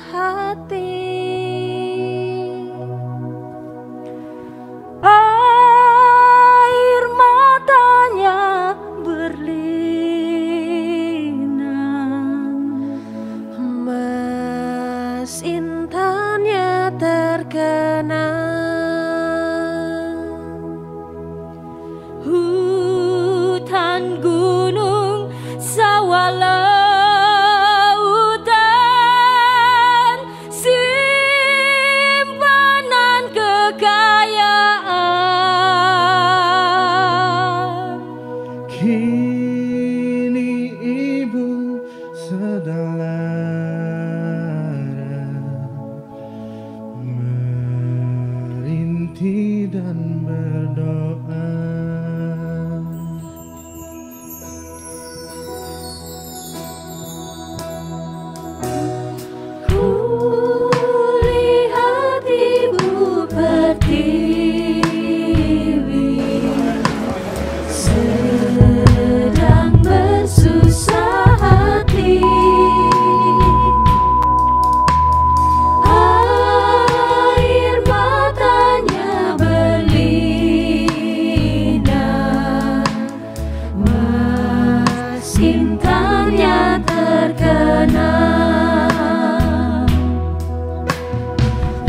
hati. Air matanya berlinang, emas intannya terkenang. Hutan, gunung, sawah, lautan, simpanan kekayaan. Kini ibu sedang lara, merintih dan berdoa. Kulihat ibu pertiwi sedang bersusah hati. Air matanya berlinang, emas intannya terkenang.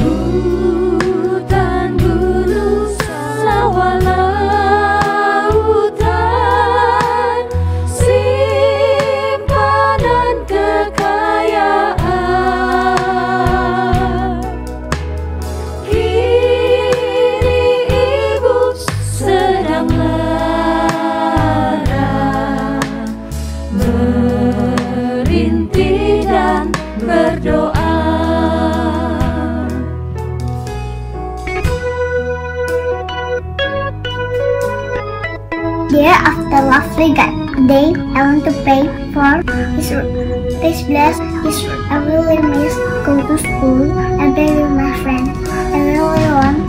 Hutan, gunung, sawah, lautan, simpanan kekayaan. Kini ibu sedang lara, merintih dan berdoa. Dear of the lovely God, today I want to pray for His word. Please bless His word. I really miss go to school and play with my friends. I really want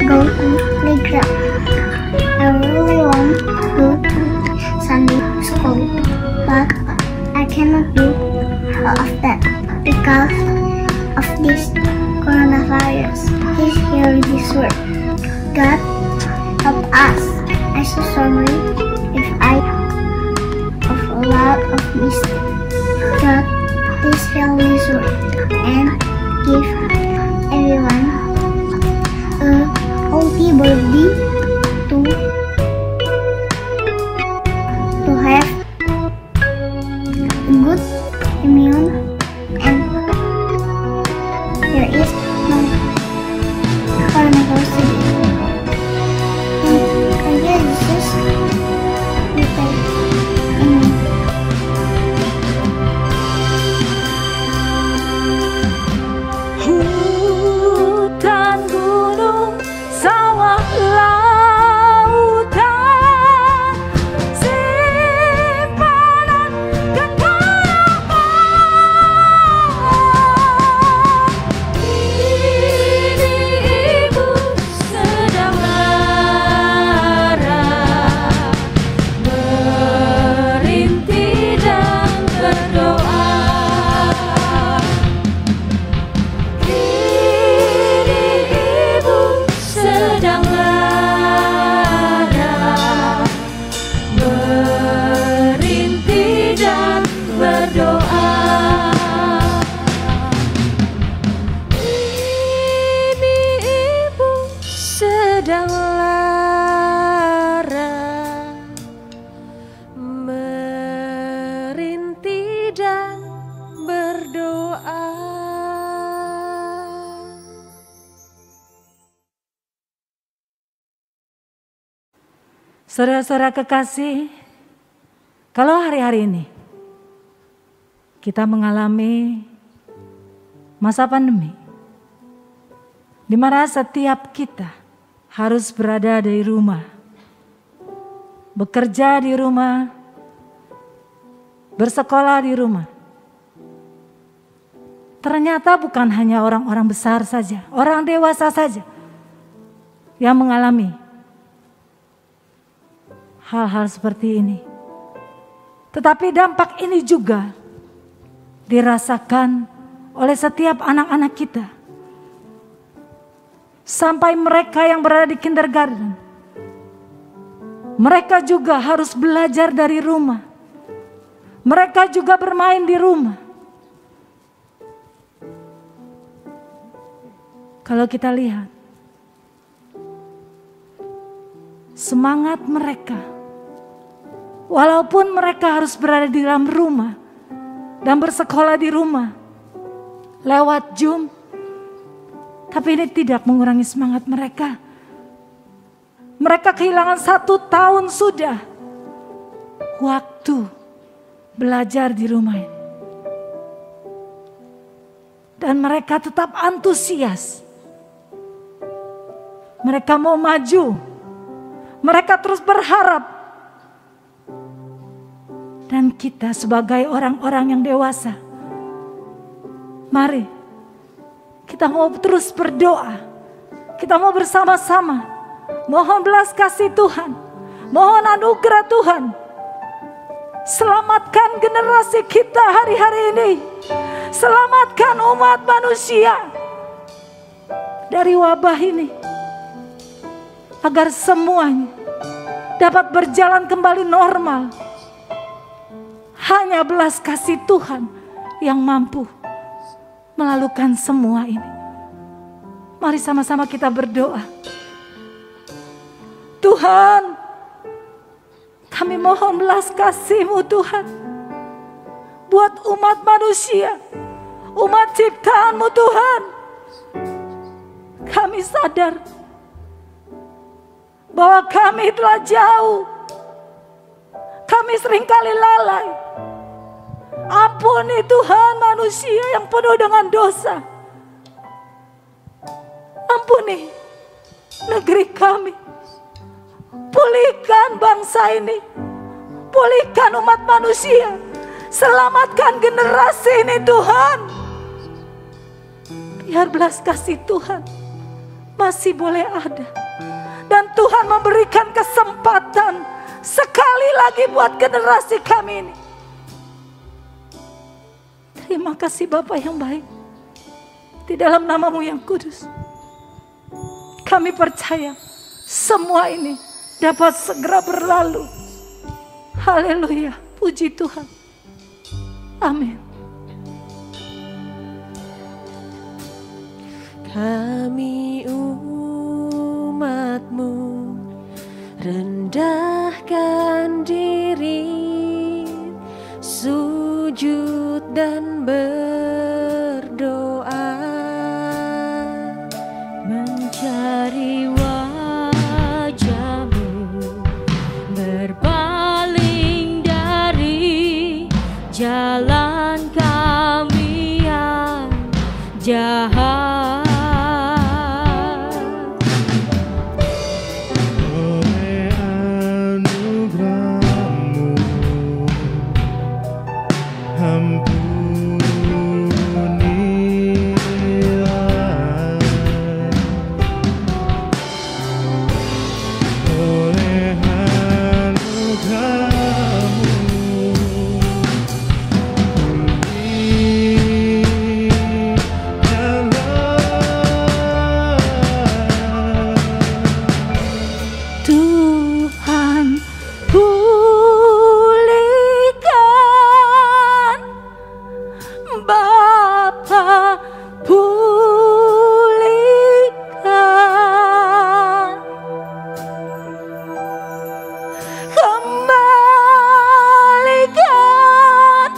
go to playground. I really want go to Sunday school, but I cannot do all of that because of this coronavirus. Please hear this word. God, help us. I'm so sorry if I have a lot of mistakes. God, please hear this word and give everyone a healthy body to have good immune, and there is no coronavirus today. Hutan, gunung, sawah, lautan, simpanan kekayaan. Kini ibu sedang lara, merintih dan berdoa. Sedang lara, merintih dan berdoa. Ini ibu sedang lara, merintih dan berdoa. Saudara-saudara kekasih, kalau hari-hari ini kita mengalami masa pandemi, di mana setiap kita harus berada di rumah, bekerja di rumah, bersekolah di rumah. Ternyata bukan hanya orang-orang besar saja, orang dewasa saja yang mengalami hal-hal seperti ini. Tetapi dampak ini juga dirasakan oleh setiap anak-anak kita. Sampai mereka yang berada di kindergarten, mereka juga harus belajar dari rumah. Mereka juga bermain di rumah. Kalau kita lihat semangat mereka, walaupun mereka harus berada di dalam rumah dan bersekolah di rumah lewat Zoom, tapi ini tidak mengurangi semangat mereka. Mereka kehilangan 1 tahun sudah waktu belajar di rumah ini. Dan mereka tetap antusias. Mereka mau maju. Mereka terus berharap. Dan kita sebagai orang-orang yang dewasa, mari kita mau terus berdoa. Kita mau bersama-sama mohon belas kasih Tuhan, mohon anugerah Tuhan. Selamatkan generasi kita hari-hari ini. Selamatkan umat manusia dari wabah ini, agar semuanya dapat berjalan kembali normal. Hanya belas kasih Tuhan yang mampu melalukan semua ini. Mari sama-sama kita berdoa. Tuhan, kami mohon belas kasih-Mu Tuhan, buat umat manusia, umat ciptaan-Mu Tuhan. Kami sadar bahwa kami telah jauh. Kami seringkali lalai. Ampuni Tuhan manusia yang penuh dengan dosa. Ampuni negeri kami. Pulihkan bangsa ini. Pulihkan umat manusia. Selamatkan generasi ini Tuhan. Biar belas kasih Tuhan masih boleh ada. Dan Tuhan memberikan kesempatan sekali lagi buat generasi kami ini. Terima kasih Bapa yang baik. Di dalam nama-Mu yang kudus, kami percaya semua ini dapat segera berlalu. Haleluya, puji Tuhan. Amin. Kami umat-Mu rendahkan diri, sujud dan berdoa, mencari wajah-Mu, berpaling dari jalan kami yang jahat. Oleh anugerah-Mu, ampunilah. Oleh anugerah-Mu, Tuhan, pulihkan. Bapa, pulihkan. Kembalikan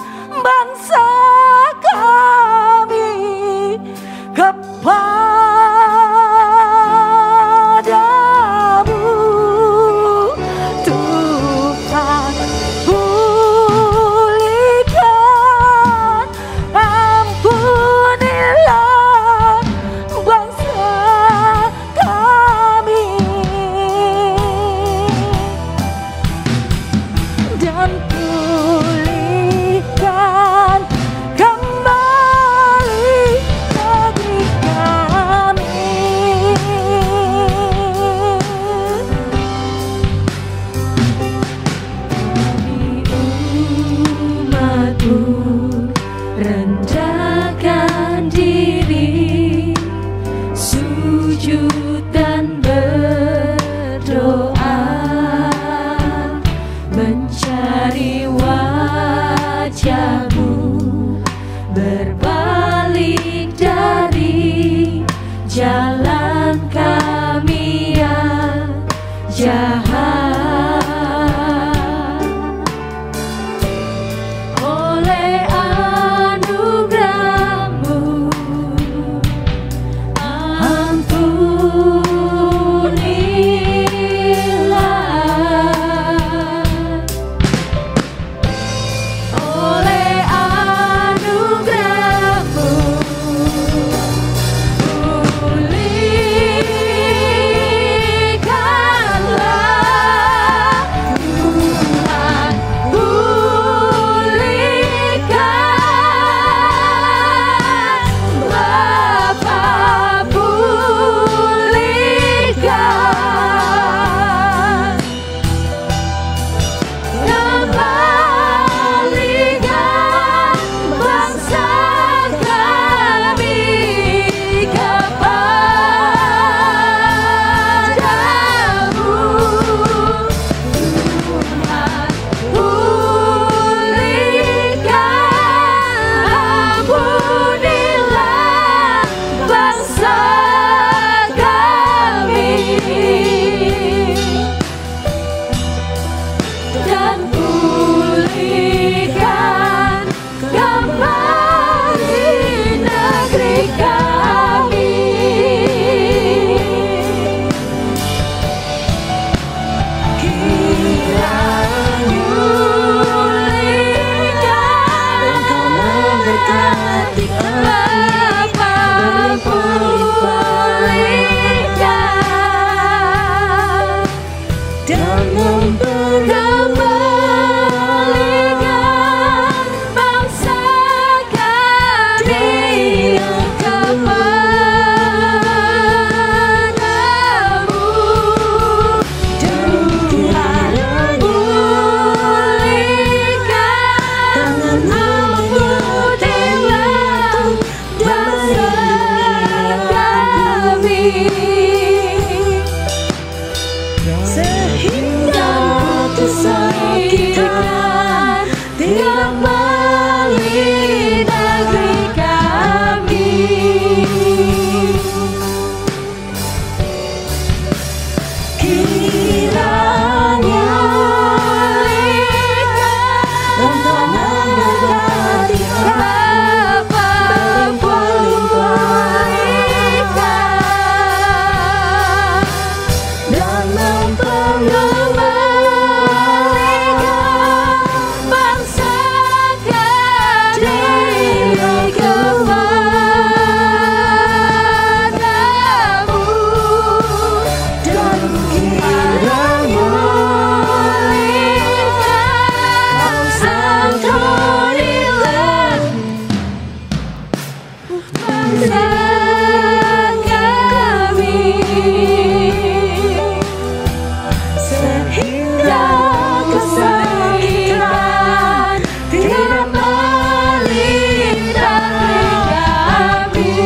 bangsa kami kepada-Mu. Tuhan, pulihkan. Ampunilah bangsa kami. Dan pulihkan kembali negeri kami. diri, sujud dan berdoa, mencari wajah-Mu, berbalik dari jalan kami yang jahat. Oleh anugerah-Mu, ampunilah. Oleh anugerah-Mu, pulihkanlah. Tuhan, pulihkan. Bapa, pulihkan. Kembalikan bangsa kami kepadamu. Tuhan, pulihkan. Ampunilah bangsa kami, dan pulihkan kembali negeri kami. Kiranya pulihkan, memberkati Bapa, pulihkan, dan kembalikan bangsa kami kepadamu. Tuhan, pulihkan. Ampunilah bangsa kami, sehingga kesakitan kembali negeri kami. Kiranya memberkati Bapa, pulihkan, dan mengembalikan bangsa kami kepadamu. Dan kiranya pulihkan, ampunilah bangsa kami, sehingga kesakitan kembali negeri kami.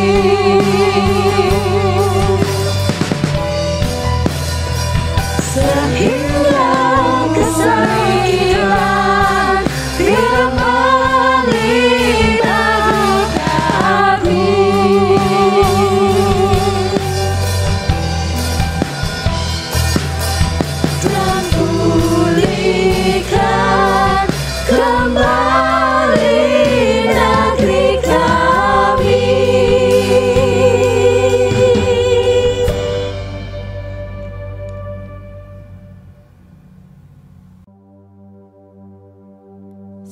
Sehingga kesakitan kembali negeri kami, dan pulihkan kembali negeri kami.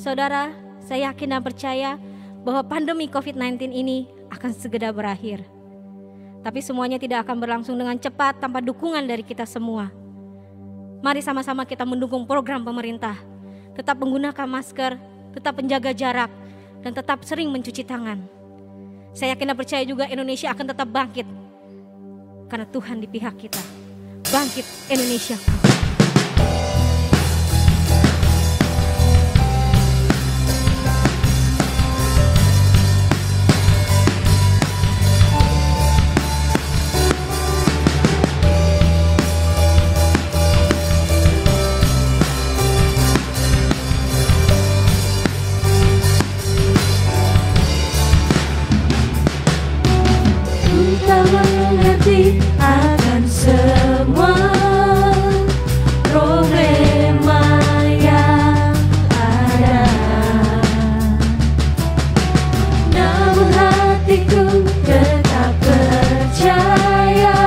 Saudara, saya yakin dan percaya bahwa pandemi COVID-19 ini akan segera berakhir. Tapi semuanya tidak akan berlangsung dengan cepat tanpa dukungan dari kita semua. Mari sama-sama kita mendukung program pemerintah. Tetap menggunakan masker, tetap menjaga jarak, dan tetap sering mencuci tangan. Saya yakin dan percaya juga Indonesia akan tetap bangkit. Karena Tuhan di pihak kita. Bangkit Indonesia. tak mengerti akan semua problema yang ada. Namun hatiku tetap percaya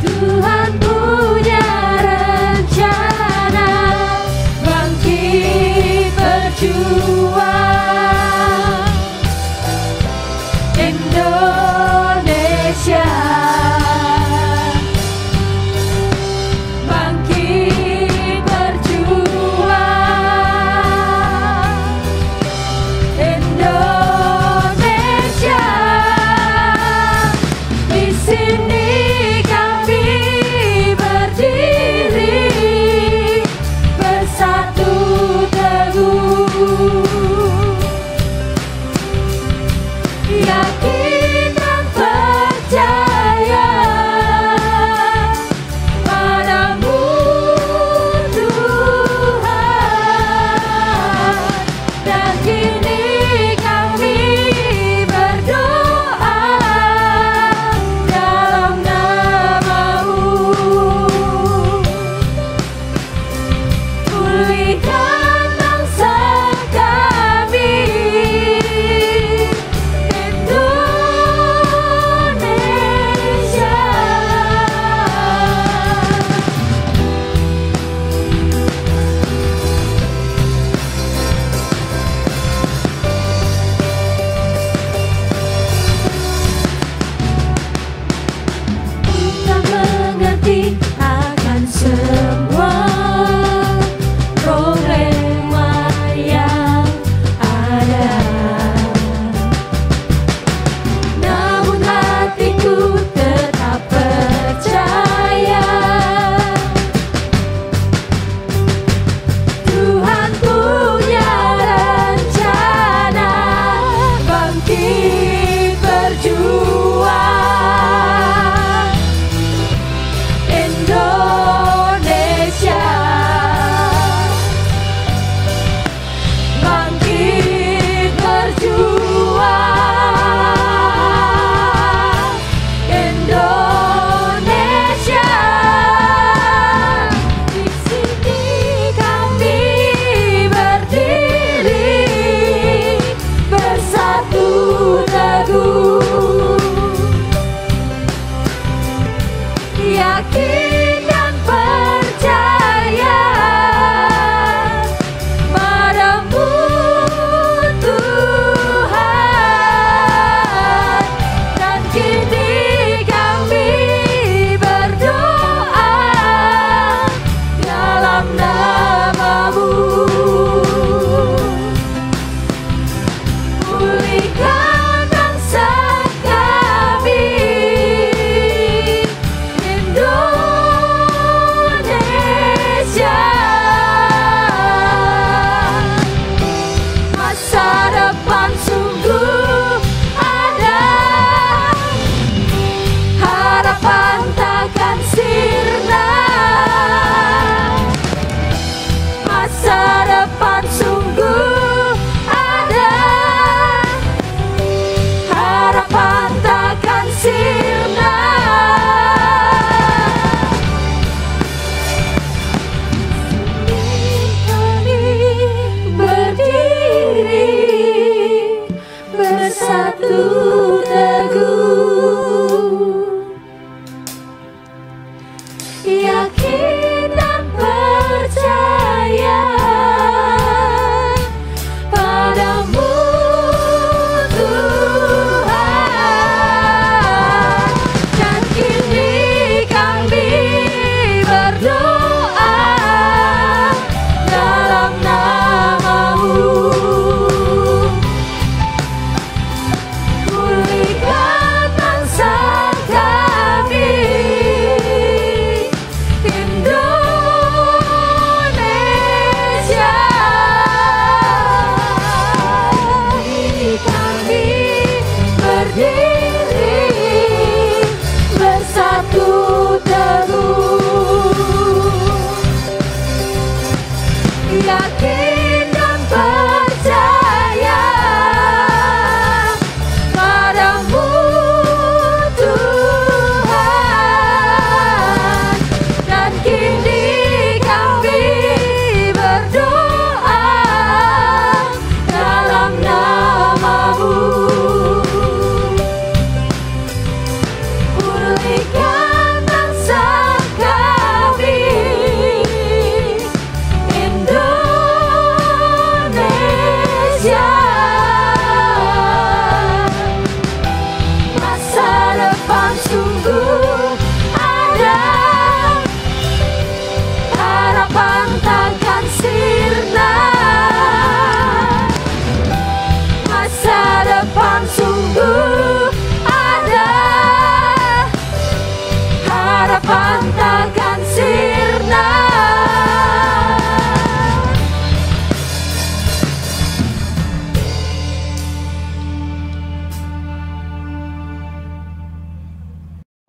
Tuhan punya rencana, bangkit berjuang Indonesia, bangkit berjuang Indonesia. Di sini kami berdiri bersatu teguh, yakin dan percaya padamu Tuhan. Dan kini kami berdoa dalam nama-Mu, pulihkan bangsa kami Indonesia. Tak mengerti akan semua problema yang ada. Namun hatiku tetap percaya Tuhan punya rencana, bangkit berjuang Indonesia, bangkit berjuang Indonesia. Di sini kami berdiri bersatu teguh, yakin dan percaya padamu Tuhan. Dan kini kami berdoa dalam nama-Mu, pulihkan bangsa kami Indonesia. Masa depan sungguh ada, harapan takkan sirna. Masa depan sungguh ada, harapan takkan sirna. Kami berdiri bersatu teguh, yakin dan percaya padamu Tuhan. Dan kini kami berdoa dalam nama-Mu,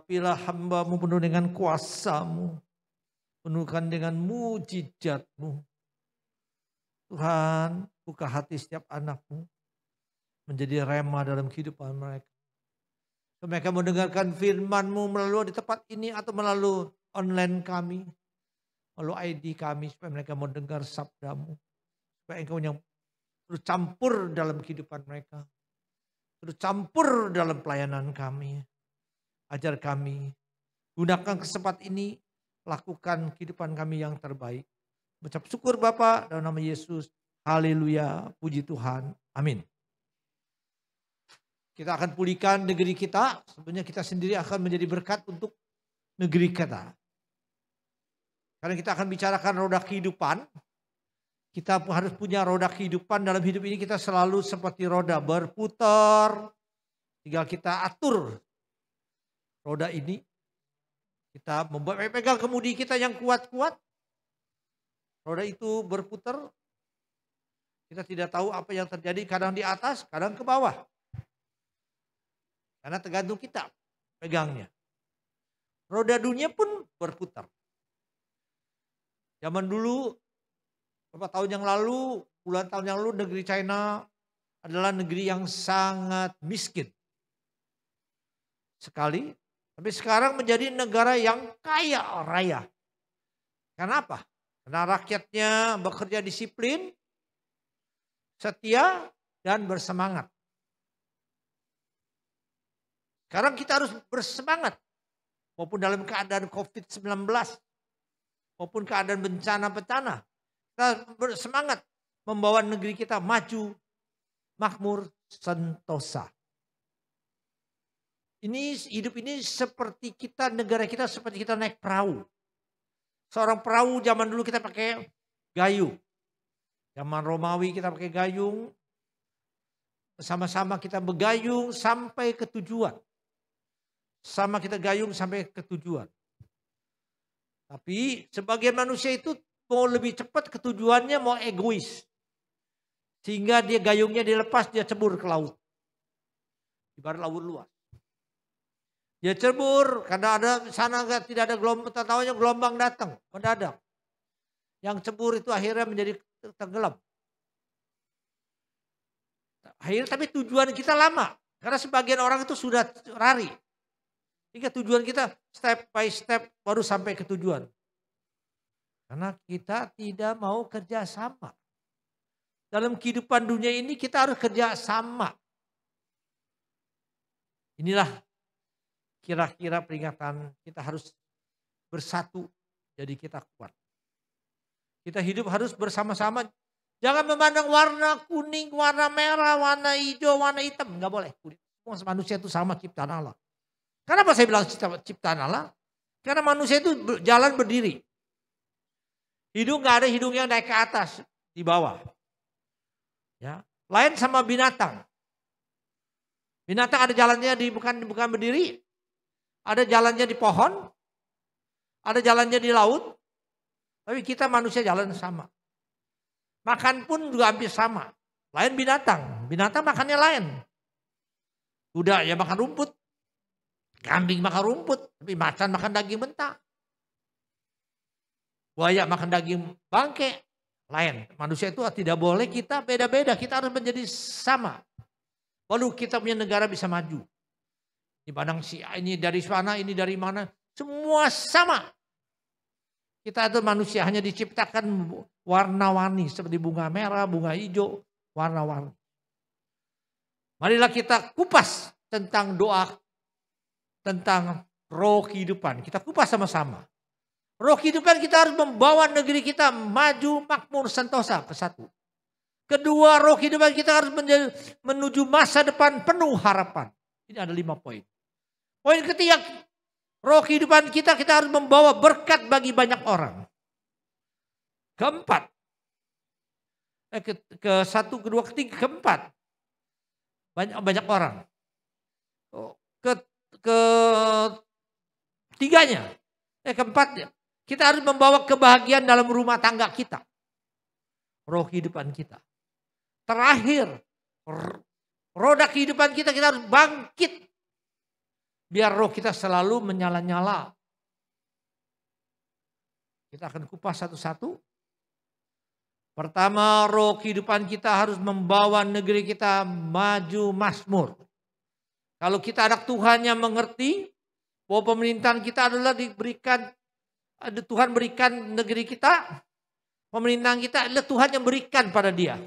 Urapilah hamba-Mu penuh dengan kuasa-Mu. Penuhkan dengan mujizat-Mu. Tuhan, buka hati setiap anak-Mu. Menjadi rema dalam kehidupan mereka. Mereka mendengarkan firman-Mu melalui di tempat ini atau melalui online kami. Melalui ID kami supaya mereka mendengar sabda-Mu. Supaya Engkau yang terus campur dalam kehidupan mereka. Terus campur dalam pelayanan kami. Ajar kami. Gunakan kesempatan ini. Lakukan kehidupan kami yang terbaik. Ucap syukur Bapa dalam nama Yesus. Haleluya. Puji Tuhan. Amin. Kita akan pulihkan negeri kita. Sebenarnya kita sendiri akan menjadi berkat untuk negeri kita. Karena kita akan bicarakan roda kehidupan. Kita harus punya roda kehidupan. Dalam hidup ini kita selalu seperti roda berputar. Tinggal kita atur roda ini. Kita pegang kemudi kita yang kuat-kuat. Roda itu berputar. Kita tidak tahu apa yang terjadi. Kadang di atas, kadang ke bawah. Karena tergantung kita pegangnya. Roda dunia pun berputar. Zaman dulu, beberapa tahun yang lalu, puluhan tahun yang lalu, negeri China adalah negeri yang sangat miskin. Sekali, tapi sekarang menjadi negara yang kaya raya. Kenapa? Karena rakyatnya bekerja disiplin, setia, dan bersemangat. Sekarang kita harus bersemangat. Maupun dalam keadaan COVID-19. Maupun keadaan bencana-bencana. Kita bersemangat membawa negeri kita maju, makmur, sentosa. Hidup ini seperti kita, negara kita seperti kita naik perahu. Seorang perahu zaman dulu kita pakai gayung. Zaman Romawi kita pakai gayung. Bersama-sama kita bergayung sampai ke tujuan. Sama kita gayung sampai ke tujuan. Tapi sebagian manusia itu mau lebih cepat ke tujuannya, mau egois. Sehingga dia gayungnya dilepas, dia cebur ke laut. Ibarat laut luas. Dia cebur karena ada sana tidak ada gelombang, tahu-tahunya gelombang datang mendadak. Yang cebur itu akhirnya menjadi tenggelam. Akhirnya tapi tujuan kita lama. Karena sebagian orang itu sudah lari. Hingga tujuan kita step by step baru sampai ke tujuan. Karena kita tidak mau kerja sama. Dalam kehidupan dunia ini kita harus kerja sama. Inilah kira-kira peringatan kita harus bersatu jadi kita kuat. Kita hidup harus bersama-sama. Jangan memandang warna kuning, warna merah, warna hijau, warna hitam. Enggak boleh. Semua manusia itu sama ciptaan Allah. Kenapa saya bilang ciptaan Allah? Karena manusia itu jalan berdiri. Hidung gak ada hidung yang naik ke atas, di bawah. Ya, lain sama binatang. Binatang ada jalannya bukan berdiri, ada jalannya di pohon, ada jalannya di laut. Tapi kita manusia jalan sama. Makan pun juga hampir sama. Lain binatang, binatang makannya lain. Kuda ya makan rumput. Kambing makan rumput, tapi macan makan daging mentah. Buaya makan daging bangke, lain. Manusia itu tidak boleh kita beda-beda, kita harus menjadi sama. Lalu kita punya negara bisa maju. Dipandang ini dari mana, ini dari mana, semua sama. Kita itu manusia hanya diciptakan warna-warni seperti bunga merah, bunga hijau, warna-warni. Marilah kita kupas tentang doa. Tentang roh kehidupan. Kita kupas sama-sama. Roh kehidupan kita harus membawa negeri kita maju, makmur, sentosa. Kesatu. Kedua, roh kehidupan kita harus menuju masa depan penuh harapan. Ini ada 5 poin. Poin ketiga, roh kehidupan kita harus membawa berkat bagi banyak orang. Keempat. Ke-1, kedua, ketiga, keempat. Banyak orang. Ketiganya, keempatnya, kita harus membawa kebahagiaan dalam rumah tangga kita. Roh kehidupan kita. Terakhir, roda kehidupan kita harus bangkit. Biar roh kita selalu menyala-nyala. Kita akan kupas satu-satu. Pertama, roh kehidupan kita harus membawa negeri kita maju makmur. Kalau kita anak Tuhan yang mengerti bahwa pemerintahan kita adalah diberikan, Tuhan berikan negeri kita, pemerintahan kita adalah Tuhan yang berikan pada dia.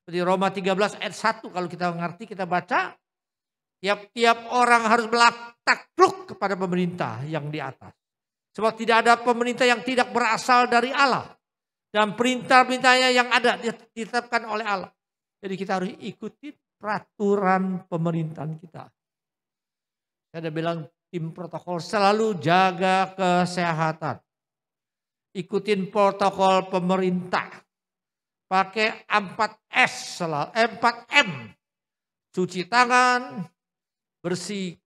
Seperti Roma 13 ayat 1 kalau kita mengerti, kita baca. Tiap-tiap orang harus takluk kepada pemerintah yang di atas. Sebab tidak ada pemerintah yang tidak berasal dari Allah. Dan perintah-perintahnya yang ada ditetapkan oleh Allah. Jadi kita harus ikuti peraturan pemerintahan kita. Saya ada bilang tim protokol selalu jaga kesehatan. Ikutin protokol pemerintah. Pakai 4S, 4M. Cuci tangan, bersih,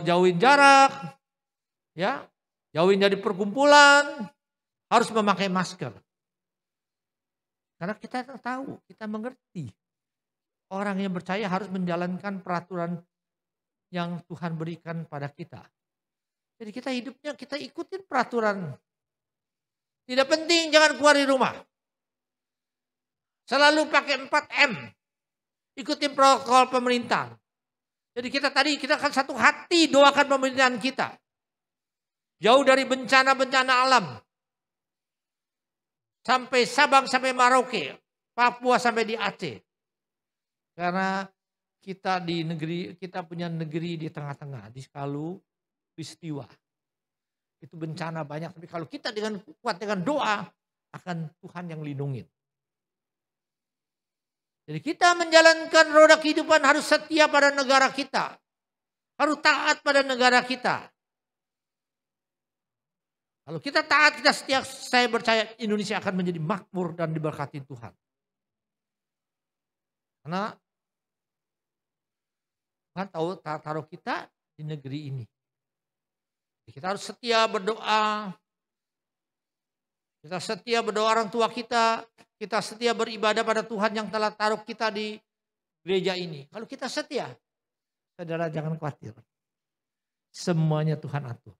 jauhin jarak, ya, jauhin dari perkumpulan, harus memakai masker. Karena kita tahu, kita mengerti. Orang yang percaya harus menjalankan peraturan yang Tuhan berikan pada kita. Jadi kita hidupnya kita ikutin peraturan. Tidak penting jangan keluar di rumah. Selalu pakai 4M. Ikutin protokol pemerintah. Jadi kita akan satu hati doakan pemerintahan kita. Jauh dari bencana-bencana alam. Sampai Sabang, sampai Merauke. Papua sampai di Aceh. Karena kita punya negeri di tengah-tengah. Di Skalu, peristiwa. Itu bencana banyak. Tapi kalau kita dengan kuat dengan doa, akan Tuhan yang lindungin. Jadi kita menjalankan roda kehidupan harus setia pada negara kita. Harus taat pada negara kita. Kalau kita taat, kita setia, saya percaya Indonesia akan menjadi makmur dan diberkati Tuhan. Karena Tuhan taruh kita di negeri ini. Kita harus setia berdoa. Kita setia berdoa orang tua kita. Kita setia beribadah pada Tuhan yang telah taruh kita di gereja ini. Kalau kita setia, saudara jangan khawatir. Semuanya Tuhan atur.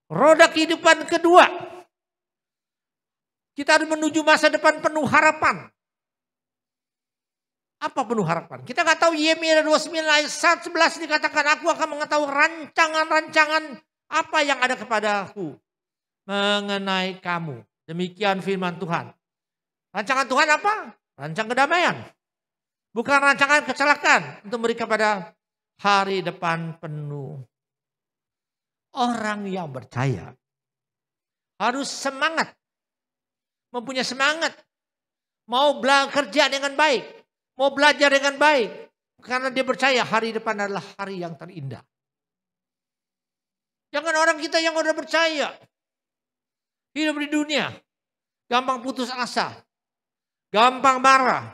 Roda kehidupan kedua. Kita harus menuju masa depan penuh harapan. Apa penuh harapan? Kita nggak tahu Yeremia 29 ayat 11 dikatakan, aku akan mengetahui rancangan-rancangan apa yang ada kepadaku mengenai kamu. Demikian firman Tuhan. Rancangan Tuhan apa? Rancangan kedamaian. Bukan rancangan kecelakaan untuk mereka pada hari depan penuh. Orang yang percaya harus semangat. Mempunyai semangat. Mau kerja dengan baik. Mau belajar dengan baik. Karena dia percaya hari depan adalah hari yang terindah. Jangan orang kita yang udah percaya. Hidup di dunia. Gampang putus asa. Gampang marah.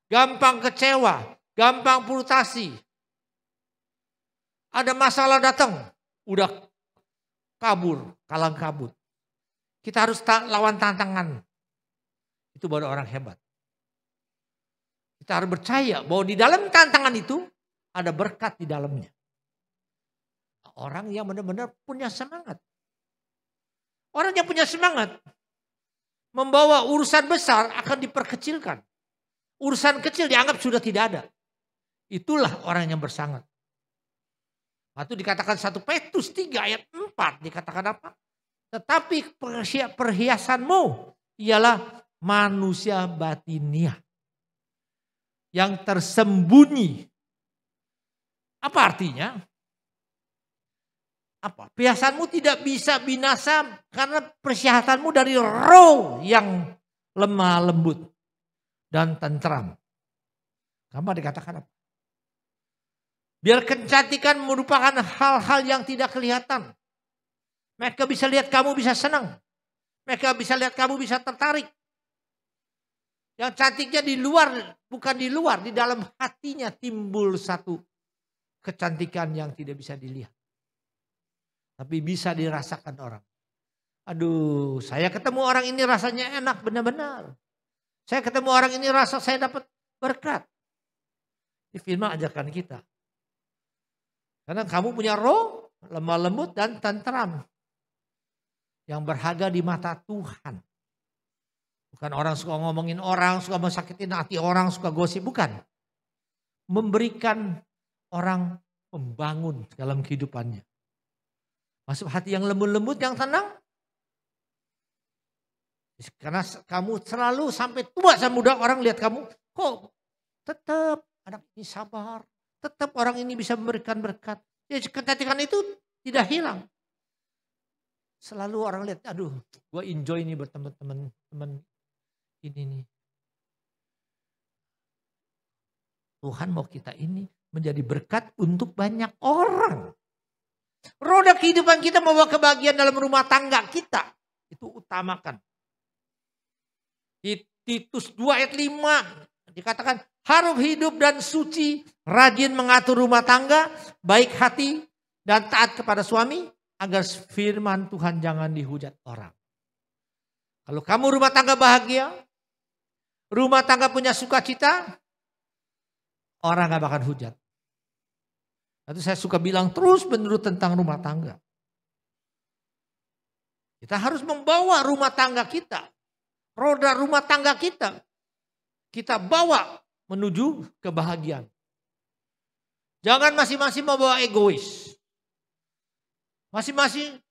Gampang kecewa. Gampang frustasi. Ada masalah datang. Udah kabur. Kalang kabut. Kita harus lawan tantangan. Itu baru orang hebat. Kita harus percaya bahwa di dalam tantangan itu ada berkat di dalamnya. Orang yang benar-benar punya semangat. Orang yang punya semangat membawa urusan besar akan diperkecilkan. Urusan kecil dianggap sudah tidak ada. Itulah orang yang bersemangat. Itu dikatakan 1 Petrus 3 ayat 4 dikatakan apa? Tetapi perhiasanmu ialah manusia batiniah yang tersembunyi. Apa artinya? Apa? Perhiasanmu tidak bisa binasa karena perhiasanmu dari roh yang lemah lembut dan tentram. Apa dikatakan apa? Biar kecantikan merupakan hal-hal yang tidak kelihatan. Mereka bisa lihat kamu bisa senang. Mereka bisa lihat kamu bisa tertarik. Yang cantiknya di luar, bukan di luar, di dalam hatinya timbul satu kecantikan yang tidak bisa dilihat. Tapi bisa dirasakan orang. Aduh, saya ketemu orang ini rasanya enak benar-benar. Saya ketemu orang ini rasa saya dapat berkat. Di firman ajarkan kita. Karena kamu punya roh lemah lembut dan tenteram. Yang berharga di mata Tuhan. Bukan orang suka ngomongin orang, suka mensakitin hati orang, suka gosip. Bukan. Memberikan orang membangun dalam kehidupannya. Masuk hati yang lembut-lembut, yang tenang. Karena kamu selalu sampai tua sampai muda orang lihat kamu. Kok tetap anak ini sabar. Tetap orang ini bisa memberikan berkat. Ya kecantikan itu tidak hilang. Selalu orang lihat, aduh gue enjoy nih buat teman-teman ini nih. Tuhan mau kita ini menjadi berkat untuk banyak orang. Roda kehidupan kita membawa kebahagiaan dalam rumah tangga kita. Itu utamakan. Di Titus 2 ayat 5 dikatakan harus hidup dan suci, rajin mengatur rumah tangga, baik hati dan taat kepada suami, agar firman Tuhan jangan dihujat orang. Kalau kamu rumah tangga bahagia, rumah tangga punya sukacita, orang gak bakal hujat. Itu saya suka bilang terus menerus tentang rumah tangga. Kita harus membawa rumah tangga kita, roda rumah tangga kita bawa menuju kebahagiaan. Jangan masing-masing membawa egois. Masing-masing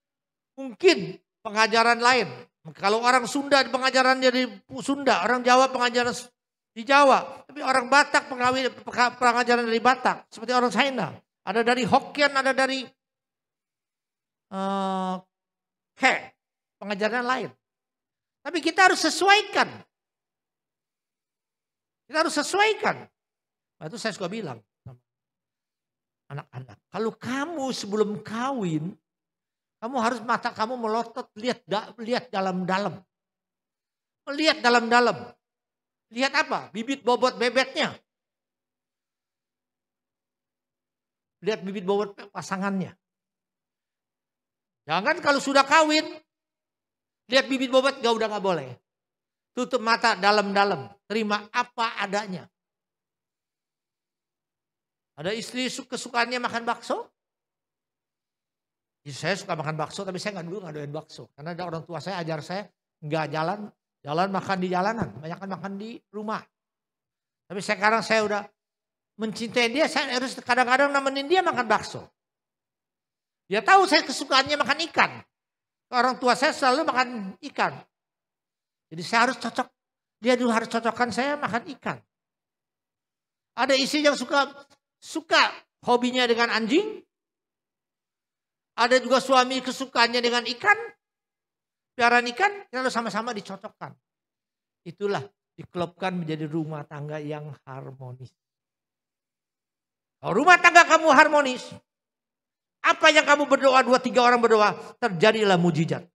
mungkin pengajaran lain. Kalau orang Sunda pengajaran dari Sunda, orang Jawa pengajaran di Jawa. Tapi orang Batak pengajaran dari Batak. Seperti orang China. Ada dari Hokkien, ada dari He, pengajaran lain. Tapi kita harus sesuaikan. Kita harus sesuaikan. Nah, itu saya suka bilang. Anak-anak, kalau kamu sebelum kawin, kamu harus mata kamu melotot, lihat dalam-dalam. Melihat dalam-dalam. Lihat apa? Bibit bobot bebeknya. Lihat bibit bobot pasangannya. Jangan kalau sudah kawin, lihat bibit bobot udah gak boleh. Tutup mata dalam-dalam. Terima apa adanya. Ada istri kesukaannya makan bakso. Saya suka makan bakso, tapi saya nggak doyan bakso. Karena ada orang tua saya ajar saya nggak jalan makan di jalanan, banyak makan di rumah. Tapi sekarang saya udah mencintai dia, saya harus kadang-kadang nemenin dia makan bakso. Dia tahu saya kesukaannya makan ikan. Orang tua saya selalu makan ikan. Jadi saya harus cocok, dia dulu harus cocokkan saya makan ikan. Ada istri yang suka hobinya dengan anjing. Ada juga suami kesukaannya dengan ikan, piaraan ikan, lalu sama-sama dicocokkan. Itulah diklopkan menjadi rumah tangga yang harmonis. Kalau rumah tangga kamu harmonis, apa yang kamu berdoa, 2-3 orang berdoa, terjadilah mujizat.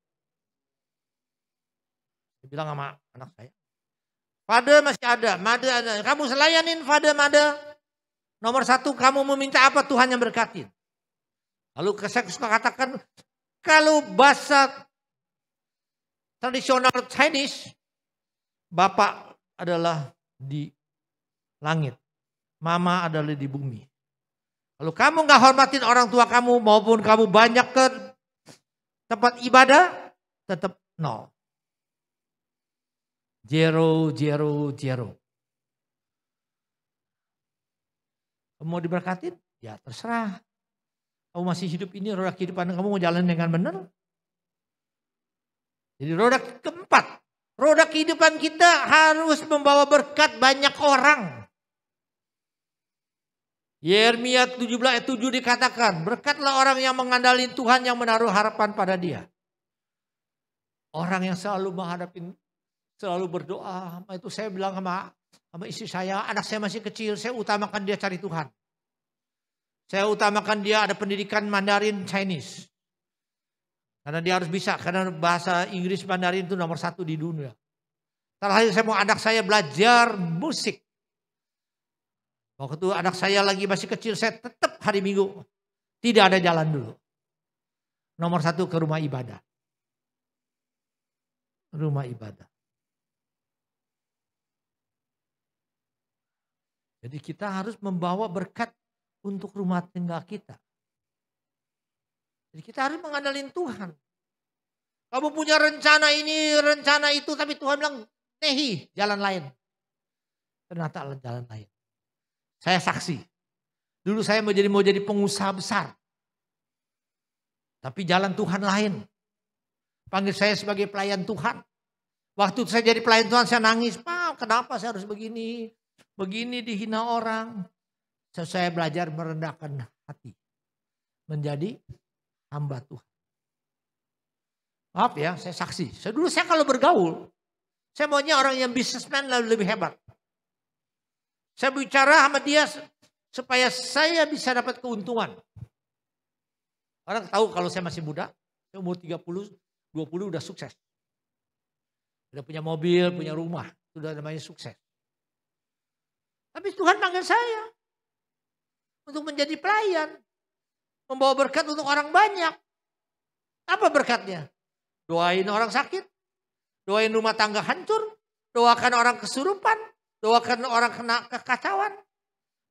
Saya bilang sama anak saya, Fade masih ada, Made ada. Kamu selayanin Fade, Made. Nomor 1, kamu meminta apa Tuhan yang berkatin. Lalu saya suka katakan, kalau bahasa tradisional Chinese, Bapak adalah di langit, Mama adalah di bumi. Kalau kamu gak hormatin orang tua kamu, maupun kamu banyak ke tempat ibadah, tetap nol. 0, 0, 0. Kamu mau diberkatin? Ya terserah. Kamu masih hidup ini, roda kehidupan kamu mau jalan dengan benar. Jadi roda keempat, roda kehidupan kita harus membawa berkat banyak orang. Yeremia 17 ayat 7 dikatakan, berkatlah orang yang mengandalkan Tuhan, yang menaruh harapan pada Dia. Orang yang selalu menghadapi, selalu berdoa. Itu saya bilang sama istri saya, anak saya masih kecil, saya utamakan dia cari Tuhan. Saya utamakan dia ada pendidikan Mandarin Chinese. Karena dia harus bisa, karena bahasa Inggris Mandarin itu nomor 1 di dunia. Terakhir saya mau anak saya belajar musik. Waktu itu anak saya lagi masih kecil, saya tetap hari Minggu tidak ada jalan dulu. Nomor 1 ke rumah ibadah. Rumah ibadah. Jadi kita harus membawa berkat untuk rumah tangga kita. Jadi kita harus mengandalkan Tuhan. Kamu punya rencana ini, rencana itu, tapi Tuhan bilang, nehi, jalan lain. Ternyata jalan lain. Saya saksi. Dulu saya mau jadi pengusaha besar. Tapi jalan Tuhan lain. Panggil saya sebagai pelayan Tuhan. Waktu saya jadi pelayan Tuhan saya nangis. Pak, kenapa saya harus begini? Begini dihina orang. Saya belajar merendahkan hati. Menjadi hamba Tuhan. Maaf ya, saya saksi. Dulu saya kalau bergaul. Saya maunya orang yang bisnismen lebih hebat. Saya bicara sama dia supaya saya bisa dapat keuntungan. Orang tahu kalau saya masih muda, saya umur 30, 20 udah sukses. Udah punya mobil, punya rumah, sudah namanya sukses. Tapi Tuhan panggil saya untuk menjadi pelayan. Membawa berkat untuk orang banyak. Apa berkatnya? Doain orang sakit, doain rumah tangga hancur, doakan orang kesurupan, doakan orang kena kekacauan,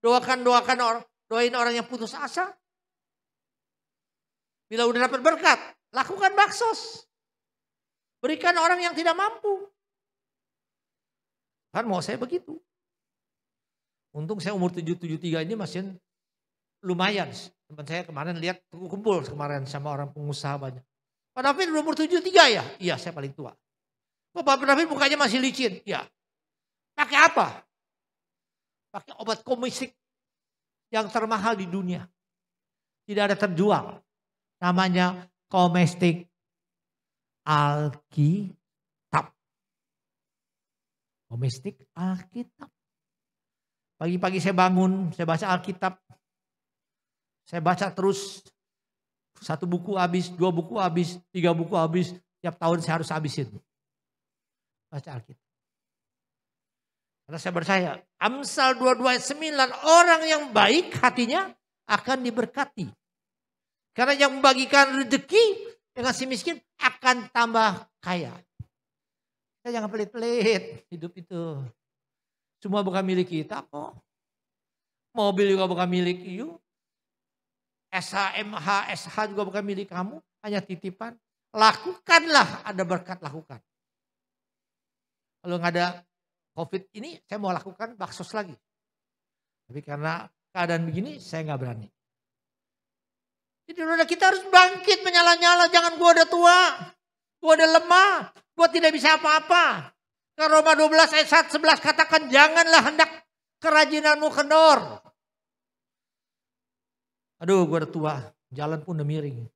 doain orang yang putus asa. Bila udah dapat berkat, lakukan baksos. Berikan orang yang tidak mampu. Kan mau saya begitu. Untung saya umur 73 ini masih lumayan. Teman saya kemarin lihat kumpul kemarin sama orang pengusaha banyak. Pak David udah umur 73 ya? Iya, saya paling tua. Pak David mukanya masih licin? Iya. Pakai apa? Pakai obat komisik yang termahal di dunia. Tidak ada terjual. Namanya Komestik Alkitab. Komestik Alkitab. Pagi-pagi saya bangun, saya baca Alkitab. Saya baca terus. 1 buku habis, 2 buku habis, 3 buku habis. Tiap tahun saya harus habisin. Baca Alkitab. Karena saya percaya, Amsal 22 ayat 9, orang yang baik hatinya akan diberkati. Karena yang membagikan rezeki dengan si miskin akan tambah kaya. Kita jangan pelit-pelit hidup itu. Semua bukan milik kita kok. Mobil juga bukan milik you. SH, SH juga bukan milik kamu. Hanya titipan. Lakukanlah, ada berkat lakukan. Kalau nggak ada COVID ini saya mau lakukan baksos lagi. Tapi karena keadaan begini saya nggak berani. Jadi kita harus bangkit menyala-nyala. Jangan gua udah tua. Gua udah lemah. Gua tidak bisa apa-apa. Karena Roma 12 ayat 11 katakan janganlah hendak kerajinanmu kendor. Aduh gua udah tua. Jalan pun udah miring.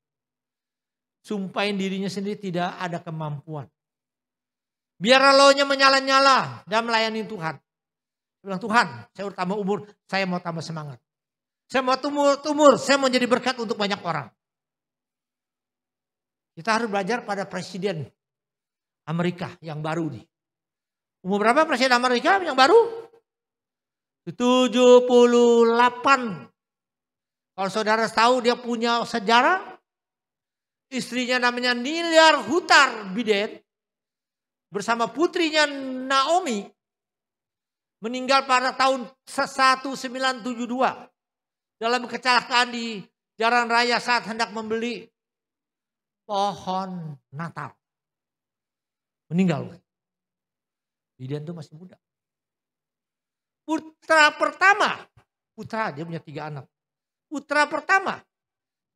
Sumpahin dirinya sendiri tidak ada kemampuan. Biar rohnya menyala-nyala dan melayani Tuhan. Dia bilang, Tuhan saya udah tambah umur, saya mau tambah semangat. Saya mau tumur, saya mau jadi berkat untuk banyak orang. Kita harus belajar pada presiden Amerika yang baru nih. Umur berapa presiden Amerika yang baru? 78. Kalau saudara tahu dia punya sejarah. Istrinya namanya Nilyar Hutar Biden. Bersama putrinya Naomi. Meninggal pada tahun 1972. Dalam kecelakaan di jalan raya saat hendak membeli pohon Natal. Meninggal. Biden itu masih muda. Putra pertama. Putra dia punya 3 anak. Putra pertama.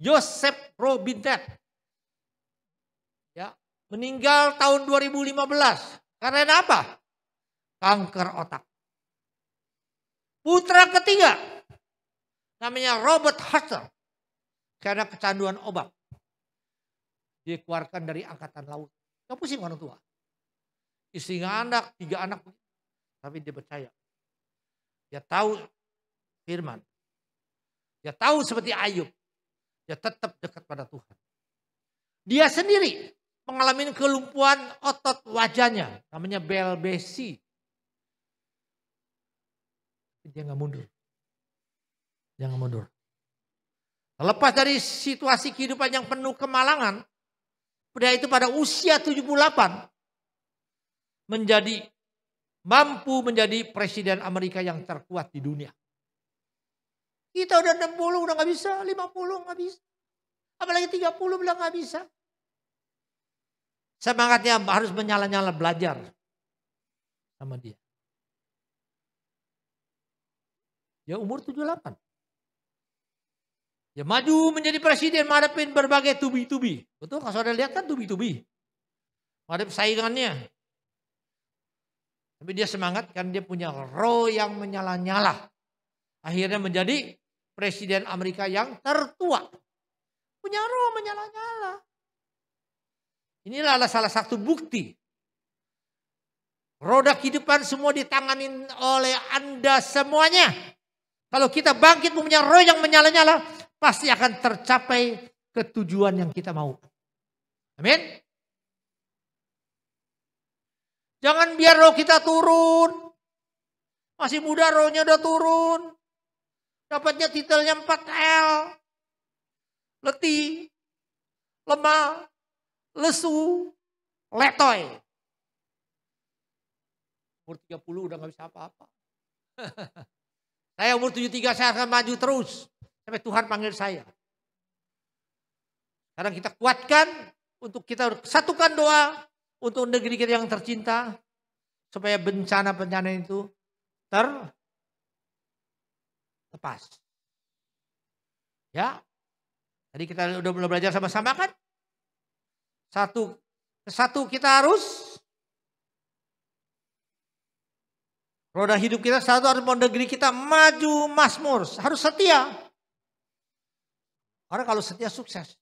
Joseph Robinette. Ya, meninggal tahun 2015. Karena apa? Kanker otak. Putra ketiga. Namanya Robert Hutcher. Karena kecanduan obat. Dia keluarkan dari angkatan laut. Gak pusing orang tua. Istrinya anak, 3 anak. Tapi dia percaya. Dia tahu firman. Dia tahu seperti Ayub. Dia tetap dekat pada Tuhan. Dia sendiri mengalami kelumpuhan otot wajahnya. Namanya BLBC. Dia gak mundur. Jangan mundur. Lepas dari situasi kehidupan yang penuh kemalangan. Pria itu pada usia 78. Mampu menjadi presiden Amerika yang terkuat di dunia. Kita udah 60 udah gak bisa. 50 gak bisa. Apalagi 30 bilang gak bisa. Semangatnya harus menyala-nyala belajar sama dia. Ya umur 78. Ya maju menjadi presiden, menghadapin berbagai tubi-tubi. Betul, kalau saudara lihat kan tubi-tubi. Menghadapi saingannya. Tapi dia semangat kan dia punya roh yang menyala-nyala. Akhirnya menjadi presiden Amerika yang tertua. Punya roh menyala-nyala. Inilah salah satu bukti. Roda kehidupan semua ditanganin oleh Anda semuanya. Kalau kita bangkit punya roh yang menyala-nyala, pasti akan tercapai ketujuan yang kita mau. Amin. Jangan biar roh kita turun. Masih muda rohnya udah turun. Dapatnya titelnya 4L. Letih, lemah, lesu, letoy. Umur 30 udah gak bisa apa-apa. Saya umur 73 saya akan maju terus. Sampai Tuhan panggil saya. Sekarang kita kuatkan. Untuk kita satukan doa. Untuk negeri kita yang tercinta. Supaya bencana-bencana itu terlepas. Ya. Tadi kita udah mulai belajar sama-sama kan. Satu kita harus. Roda hidup kita satu harus mau negeri kita maju makmur. Harus setia. Orang kalau setia sukses.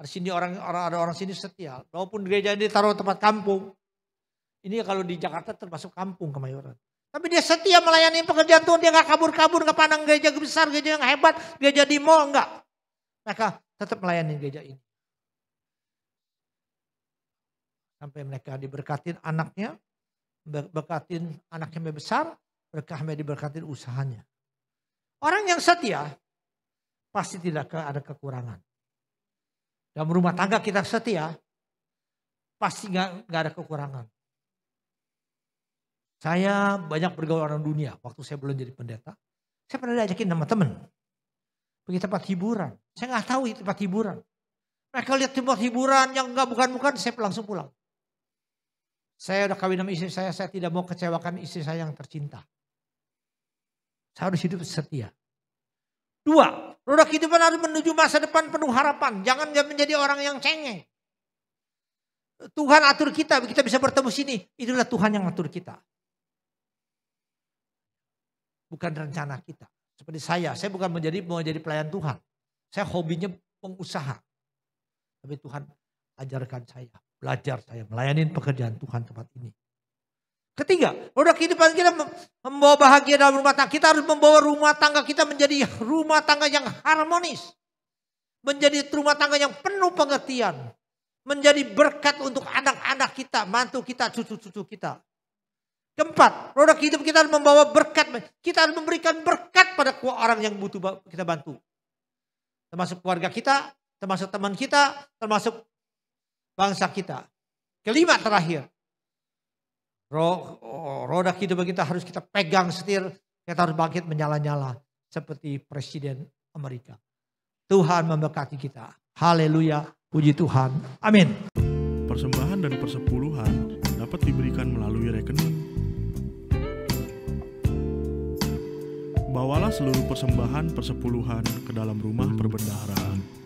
Ada sini orang sini setia. Walaupun gereja ini taruh tempat kampung. Ini kalau di Jakarta termasuk kampung Kemayoran. Tapi dia setia melayani pekerjaan Tuhan. Dia gak kabur-kabur, gak pandang gereja besar, gereja yang hebat, gereja di mall, enggak. Mereka tetap melayani gereja ini. Sampai mereka diberkatin anaknya. Berkatin anaknya besar, berkahnya diberkatin usahanya. Orang yang setia pasti tidak ada kekurangan. Dalam rumah tangga kita setia, pasti nggak ada kekurangan. Saya banyak bergaul orang dunia. Waktu saya belum jadi pendeta, saya pernah diajakin sama teman pergi tempat hiburan. Saya nggak tahu itu tempat hiburan. Mereka lihat tempat hiburan yang nggak bukan, saya langsung pulang. Saya udah kawin sama istri saya tidak mau kecewakan istri saya yang tercinta. Saya harus hidup setia. 2, roda kehidupan harus menuju masa depan penuh harapan. Jangan menjadi orang yang cengeng. Tuhan atur kita bisa bertemu sini. Itulah Tuhan yang atur kita. Bukan rencana kita. Seperti saya bukan mau jadi pelayan Tuhan. Saya hobinya pengusaha. Tapi Tuhan ajarkan saya. Belajar saya melayani pekerjaan Tuhan tempat ini. 3, roda kehidupan kita membawa bahagia dalam rumah tangga. Kita harus membawa rumah tangga kita menjadi rumah tangga yang harmonis. Menjadi rumah tangga yang penuh pengertian. Menjadi berkat untuk anak-anak kita, mantu kita, cucu-cucu kita. 4, roda kehidupan kita harus membawa berkat. Kita harus memberikan berkat pada orang yang butuh kita bantu. Termasuk keluarga kita, termasuk teman kita, termasuk bangsa kita. 5 terakhir. Roda kehidupan kita harus kita pegang setir. Kita harus bangkit menyala-nyala. Seperti Presiden Amerika. Tuhan memberkati kita. Haleluya. Puji Tuhan. Amin. Persembahan dan persepuluhan dapat diberikan melalui rekening. Bawalah seluruh persembahan persepuluhan ke dalam rumah perbendaharaan.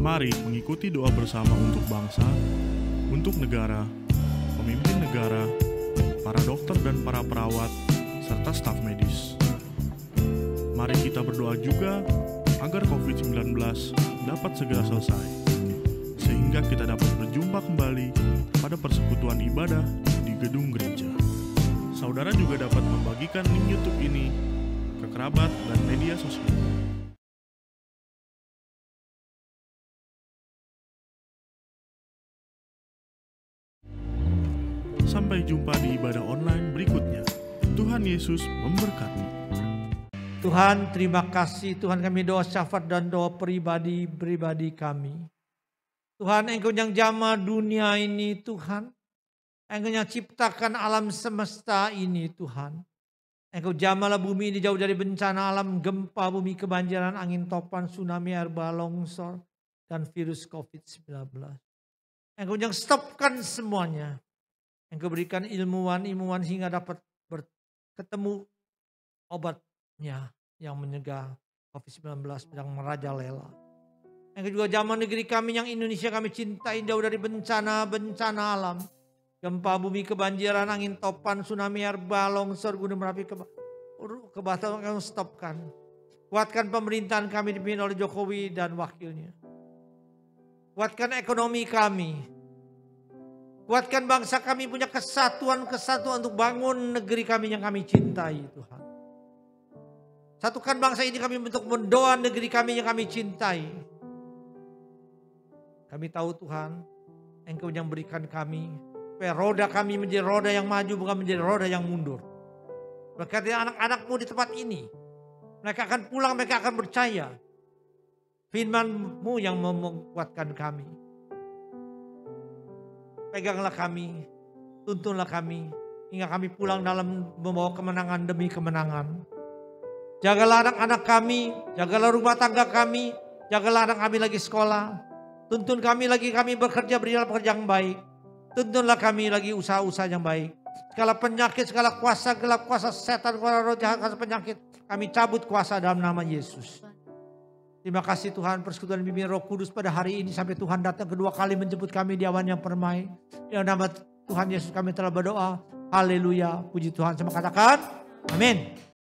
Mari mengikuti doa bersama untuk bangsa, untuk negara, pemimpin negara, para dokter dan para perawat, serta staf medis. Mari kita berdoa juga agar COVID-19 dapat segera selesai, sehingga kita dapat berjumpa kembali pada persekutuan ibadah di gedung gereja. Saudara juga dapat membagikan link YouTube ini ke kerabat dan media sosial. Sampai jumpa di ibadah online berikutnya. Tuhan Yesus memberkati. Tuhan terima kasih. Tuhan kami doa syafaat dan doa pribadi kami. Tuhan Engkau yang jamah dunia ini Tuhan. Engkau yang ciptakan alam semesta ini Tuhan. Engkau jamahlah bumi ini jauh dari bencana alam, gempa bumi, kebanjiran, angin topan, tsunami, air bah, longsor, dan virus COVID-19. Engkau yang stopkan semuanya. Engkau berikan ilmuwan sehingga dapat ketemu obatnya yang menyegah COVID-19 yang merajalela. Engkau juga jamah negeri kami yang Indonesia kami cintai jauh dari bencana alam. Gempa bumi, kebanjiran, angin topan, tsunami, air bah, longsor, gunung Merapi, kebakaran kami stopkan. Kuatkan pemerintahan kami dipimpin oleh Jokowi dan wakilnya. Kuatkan ekonomi kami. Kuatkan bangsa kami punya kesatuan untuk bangun negeri kami yang kami cintai Tuhan. Satukan bangsa ini kami untuk mendoa negeri kami yang kami cintai. Kami tahu Tuhan, Engkau yang berikan kami supaya roda kami menjadi roda yang maju bukan menjadi roda yang mundur. Berkati anak-anakmu di tempat ini. Mereka akan pulang, mereka akan percaya. Firman-Mu yang menguatkan kami. Peganglah kami, tuntunlah kami, hingga kami pulang dalam membawa kemenangan demi kemenangan. Jagalah anak-anak kami, jagalah rumah tangga kami, jagalah anak kami lagi sekolah. Tuntun kami lagi kami bekerja beri dalam pekerjaan yang baik. Tuntunlah kami lagi usaha-usaha yang baik. Segala penyakit, segala kuasa gelap, kuasa setan, kuasa roh jahat, kuasa penyakit. Kami cabut kuasa dalam nama Yesus. Terima kasih Tuhan persekutuan bimbingan Roh Kudus pada hari ini. Sampai Tuhan datang kedua kali menjemput kami di awan yang permai. Dalam nama Tuhan Yesus kami telah berdoa. Haleluya. Puji Tuhan. Sama katakan. Amin.